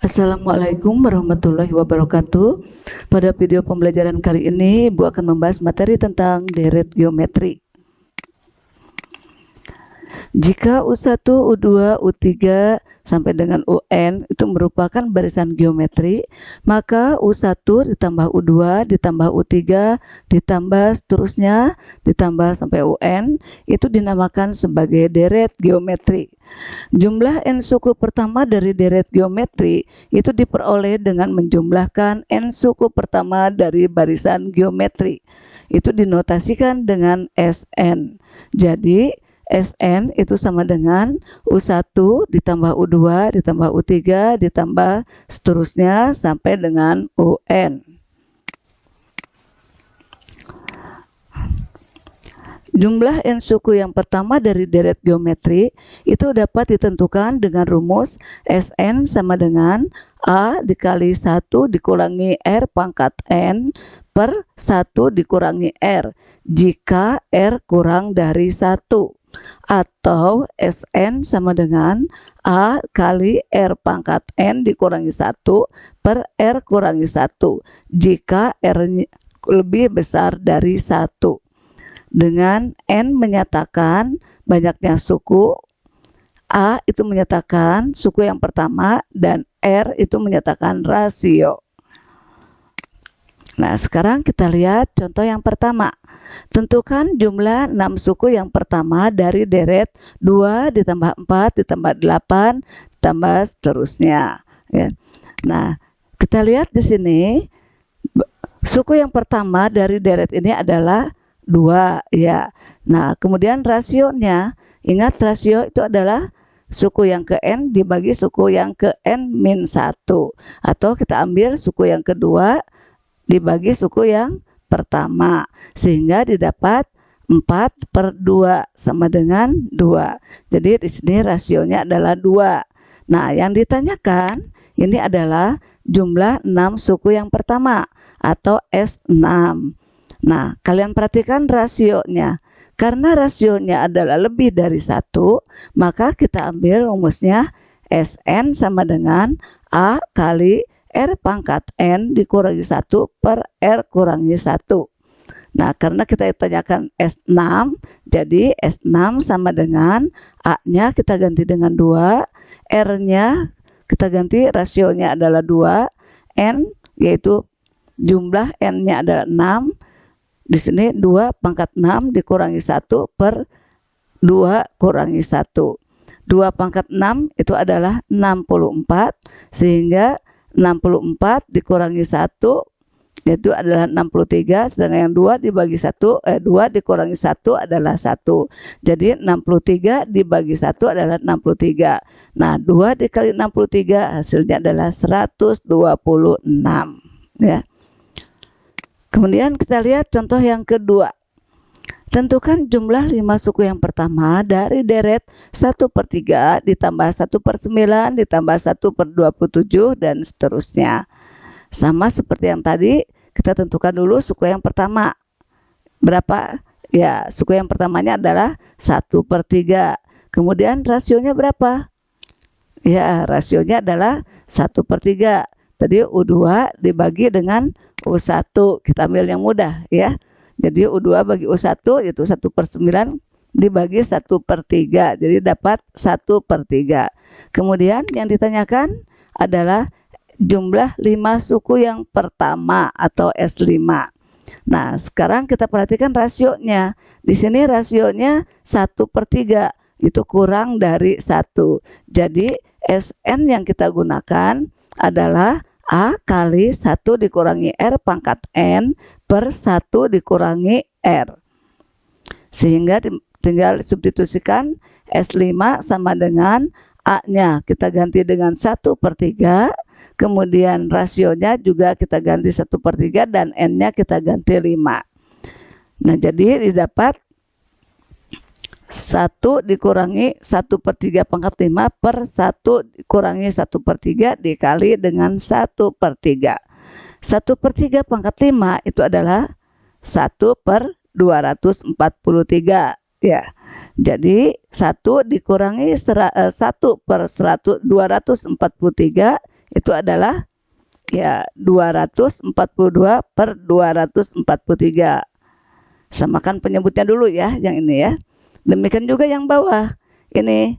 Assalamualaikum warahmatullahi wabarakatuh. Pada video pembelajaran kali ini, Ibu akan membahas materi tentang deret geometri. Jika U1, U2, U3 sampai dengan UN itu merupakan barisan geometri, maka U1 ditambah U2 ditambah U3 ditambah seterusnya ditambah sampai UN itu dinamakan sebagai deret geometri. Jumlah n suku pertama dari deret geometri itu diperoleh dengan menjumlahkan n suku pertama dari barisan geometri. Itu dinotasikan dengan Sn. Jadi Sn itu sama dengan U1 ditambah U2 ditambah U3 ditambah seterusnya sampai dengan UN. Jumlah n suku yang pertama dari deret geometri itu dapat ditentukan dengan rumus Sn sama dengan A dikali 1 dikurangi R pangkat N per 1 dikurangi R jika R kurang dari 1. Atau Sn sama dengan A kali R pangkat N dikurangi 1 per R kurangi 1 jika R lebih besar dari 1. Dengan N menyatakan banyaknya suku, A itu menyatakan suku yang pertama, dan R itu menyatakan rasio. Nah, sekarang kita lihat contoh yang pertama. Tentukan jumlah 6 suku yang pertama dari deret 2 ditambah 4 ditambah 8 ditambah seterusnya. Ya. Nah, kita lihat di sini suku yang pertama dari deret ini adalah 2 ya. Nah, kemudian rasionya, ingat rasio itu adalah suku yang ke N dibagi suku yang ke N-1. Atau kita ambil suku yang kedua dibagi suku yang pertama, sehingga didapat 4/2 sama dengan 2. Jadi di sini rasionya adalah 2. Nah, yang ditanyakan ini adalah jumlah 6 suku yang pertama atau S6. Nah, kalian perhatikan rasionya. Karena rasionya adalah lebih dari 1, maka kita ambil rumusnya Sn sama dengan A kali R pangkat N dikurangi 1 per R kurangi 1. Nah, karena kita tanyakan S6, jadi S6 sama dengan A-nya kita ganti dengan 2, R-nya kita ganti rasionya adalah 2, N yaitu jumlah N-nya adalah 6. Di sini 2 pangkat 6 dikurangi 1 per 2 kurangi 1. 2 pangkat 6 itu adalah 64, sehingga 64 dikurangi 1 yaitu adalah 63, sedangkan yang 2 dibagi 1 2 dikurangi 1 adalah 1. Jadi 63 dibagi 1 adalah 63. Nah, 2 dikali 63 hasilnya adalah 126 ya. Kemudian kita lihat contoh yang kedua. Tentukan jumlah 5 suku yang pertama dari deret 1/3 ditambah 1/9 ditambah 1/27 dan seterusnya. Sama seperti yang tadi, kita tentukan dulu suku yang pertama. Berapa? Ya, suku yang pertamanya adalah 1/3. Kemudian rasionya berapa? Ya, rasionya adalah 1/3. Tadi U2 dibagi dengan U1. Kita ambil yang mudah ya. Jadi U2 bagi U1 yaitu 1/9 dibagi 1/3. Jadi dapat 1/3. Kemudian yang ditanyakan adalah jumlah 5 suku yang pertama atau S5. Nah, sekarang kita perhatikan rasionya. Di sini rasionya 1/3, itu kurang dari 1. Jadi Sn yang kita gunakan adalah A kali 1 dikurangi R pangkat N per 1 dikurangi R. Sehingga tinggal substitusikan S5 sama dengan A-nya kita ganti dengan 1/3, kemudian rasionya juga kita ganti 1/3 dan N-nya kita ganti 5. Nah, jadi didapat 1 dikurangi 1/3 pangkat 5 per 1 dikurangi 1/3 dikali dengan 1/3. 1/3 pangkat 5 itu adalah 1/243 ya. Jadi 1 dikurangi 1/243 itu adalah ya 242 per 243. Samakan penyebutnya dulu ya yang ini ya. Demikian juga yang bawah ini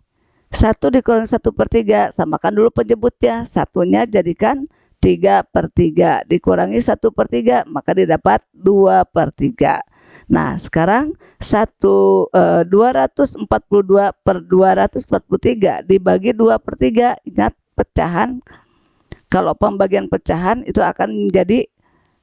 1 dikurangi 1/3, samakan dulu penyebutnya. Satunya jadikan 3/3 dikurangi 1/3, maka didapat 2/3. Nah sekarang 242 per 243 dibagi 2/3. Ingat pecahan, kalau pembagian pecahan itu akan menjadi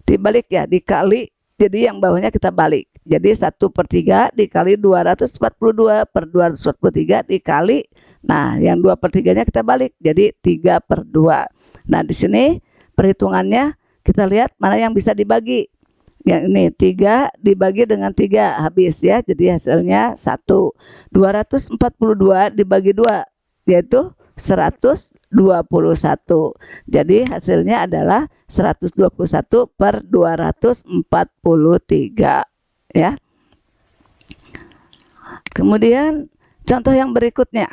dibalik ya, dikali. Jadi yang bawahnya kita balik. Jadi 1/3 dikali 242 per 243 dikali. Nah yang 2/3-nya kita balik. Jadi 3/2. Nah di sini perhitungannya kita lihat mana yang bisa dibagi. Yang ini 3 dibagi dengan 3 habis ya. Jadi hasilnya 1. 242 dibagi 2 yaitu 121. Jadi hasilnya adalah 121 per 243 ya. Kemudian contoh yang berikutnya.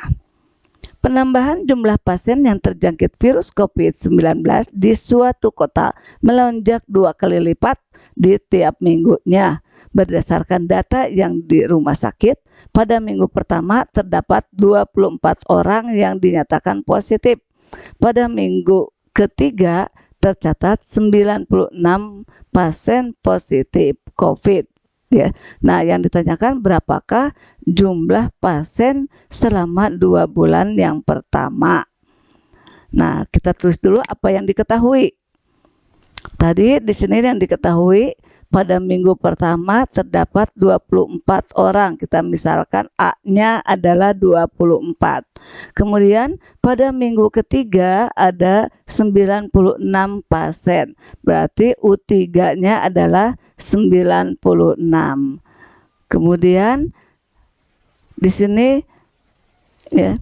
Penambahan jumlah pasien yang terjangkit virus COVID-19 di suatu kota melonjak 2 kali lipat di tiap minggunya. Berdasarkan data yang di rumah sakit, pada minggu pertama terdapat 24 orang yang dinyatakan positif. Pada minggu ketiga tercatat 96 pasien positif COVID. Ya. Nah, yang ditanyakan berapakah jumlah pasien selama 2 bulan yang pertama. Nah, kita tulis dulu apa yang diketahui. Tadi di sini yang diketahui pada minggu pertama terdapat 24 orang. Kita misalkan A-nya adalah 24. Kemudian pada minggu ketiga ada 96 pasien. Berarti U3-nya adalah 96. Kemudian di sini ya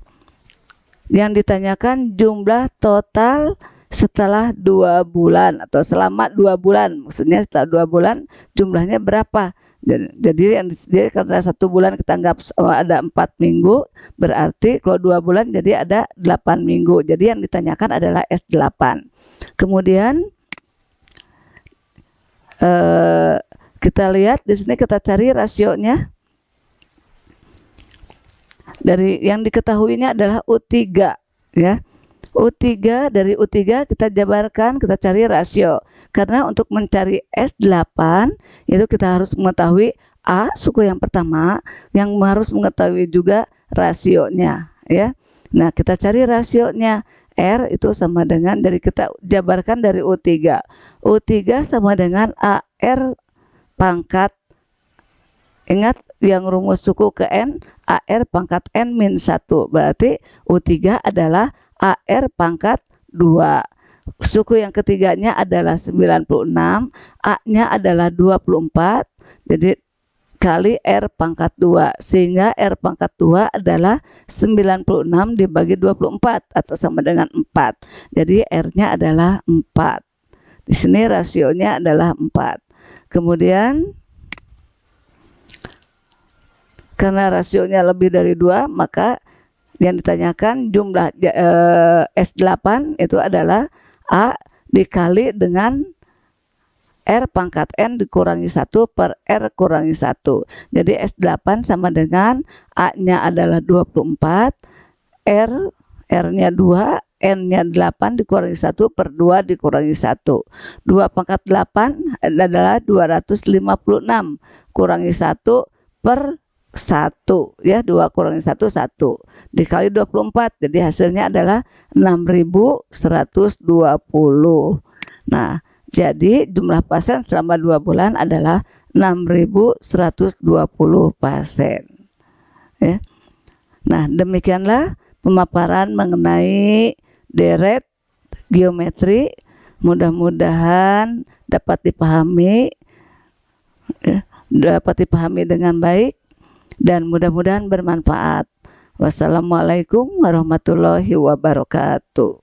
yang ditanyakan jumlah total setelah 2 bulan atau selama 2 bulan, maksudnya setelah 2 bulan jumlahnya berapa. Jadi karena 1 bulan kita anggap ada 4 minggu, berarti kalau 2 bulan jadi ada 8 minggu. Jadi yang ditanyakan adalah S8. Kemudian kita lihat di sini, kita cari rasionya. Dari yang diketahuinya adalah U3 ya. U3, dari U3 kita jabarkan, kita cari rasio. Karena untuk mencari S8 itu kita harus mengetahui A suku yang pertama, yang harus mengetahui juga rasionya ya. Nah, kita cari rasionya. R itu sama dengan, dari kita jabarkan dari U3. U3 sama dengan AR pangkat, ingat yang rumus suku ke N, AR pangkat N min 1. Berarti U3 adalah AR pangkat 2. Suku yang ketiganya adalah 96, A-nya adalah 24, jadi kali R pangkat 2, sehingga R pangkat 2 adalah 96 dibagi 24 atau sama dengan 4. Jadi R-nya adalah 4. Di sini rasionya adalah 4. Kemudian karena rasionya lebih dari 2, maka yang ditanyakan jumlah S8 itu adalah A dikali dengan R pangkat N dikurangi 1 per R kurangi 1. Jadi S8 sama dengan A-nya adalah 24, R-nya 2, N-nya 8 dikurangi 1 per 2 dikurangi 1. 2 pangkat 8 adalah 256, kurangi 1 per 1 ya, 2 kurangi 1 1 dikali 24, jadi hasilnya adalah 6120. Nah, jadi jumlah pasien selama 2 bulan adalah 6120 pasien ya. Nah, demikianlah pemaparan mengenai deret geometri. Mudah-mudahan dapat dipahami dengan baik dan mudah-mudahan bermanfaat. Wassalamualaikum warahmatullahi wabarakatuh.